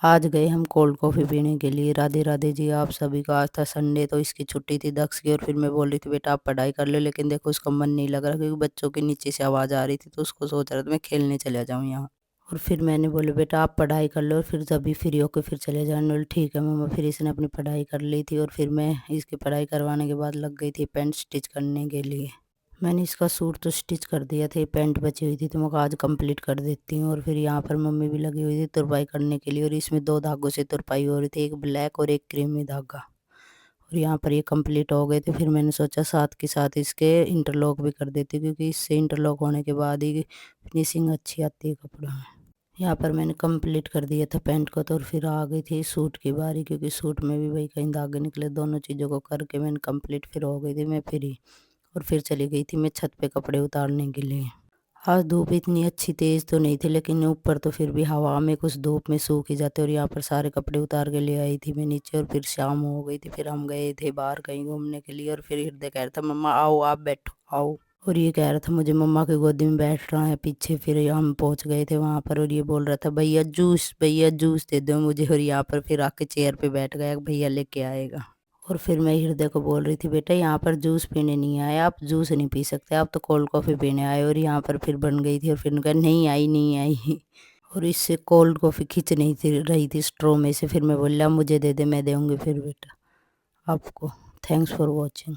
आज गए हम कोल्ड कॉफ़ी पीने के लिए। राधे राधे जी आप सभी का। आज था संडे तो इसकी छुट्टी थी दक्ष की, और फिर मैं बोल रही थी बेटा आप पढ़ाई कर लो, लेकिन देखो उसका मन नहीं लग रहा क्योंकि बच्चों के नीचे से आवाज़ आ रही थी, तो उसको सोच रहा था मैं खेलने चला जाऊँ यहाँ। और फिर मैंने बोले बेटा आप पढ़ाई कर लो और फिर तभी फ्री होकर फिर चले जाना। बोले ठीक है मम्मा। फिर इसने अपनी पढ़ाई कर ली थी और फिर मैं इसकी पढ़ाई करवाने के बाद लग गई थी पैंट स्टिच करने के लिए। मैंने इसका सूट तो स्टिच कर दिया था, ये पैंट बची हुई थी तो मैं कहा आज कंप्लीट कर देती हूँ। और फिर यहाँ पर मम्मी भी लगी हुई थी तुरपाई करने के लिए, और इसमें दो धागों से तुरपाई हो रही थी, एक ब्लैक और एक क्रीमी धागा। और यहाँ पर ये कंप्लीट हो गए थे। फिर मैंने सोचा साथ के साथ इसके इंटरलॉक भी कर देती, क्योंकि इससे इंटरलॉक होने के बाद ही फिनिशिंग अच्छी आती है कपड़ों में। यहाँ पर मैंने कंप्लीट कर दिया था पैंट को, तो और फिर आ गई थी सूट की बारी, क्योंकि सूट में भी वही कहीं धागे निकले। दोनों चीज़ों को करके मैंने कंप्लीट फिर हो गई थी मैं फ्री। और फिर चली गई थी मैं छत पे कपड़े उतारने के लिए। आज धूप इतनी अच्छी तेज़ तो नहीं थी, लेकिन ऊपर तो फिर भी हवा में कुछ धूप में सूख ही जाते। और यहाँ पर सारे कपड़े उतार के ले आई थी मैं नीचे, और फिर शाम हो गई थी। फिर हम गए थे बाहर कहीं घूमने के लिए, और फिर हृदय कह रहा था मम्मा आओ आप बैठो आओ। और ये कह रहा था मुझे मम्मा की गोदी में बैठ रहा है पीछे। फिर हम पहुंच गए थे वहां पर, और ये बोल रहा था भैया जूस दे दो मुझे। और यहाँ पर फिर आके चेयर पे बैठ गया, भैया लेके आएगा। और फिर मैं हृदय को बोल रही थी बेटा यहाँ पर जूस पीने नहीं आए, आप जूस नहीं पी सकते, आप तो कोल्ड कॉफ़ी पीने आए। और यहाँ पर फिर बन गई थी, और फिर कहा नहीं आई। और इससे कोल्ड कॉफ़ी खींच नहीं थी रही थी स्ट्रॉ में से। फिर मैं बोला मुझे दे दे मैं दूँगी फिर बेटा आपको। Thanks for watching.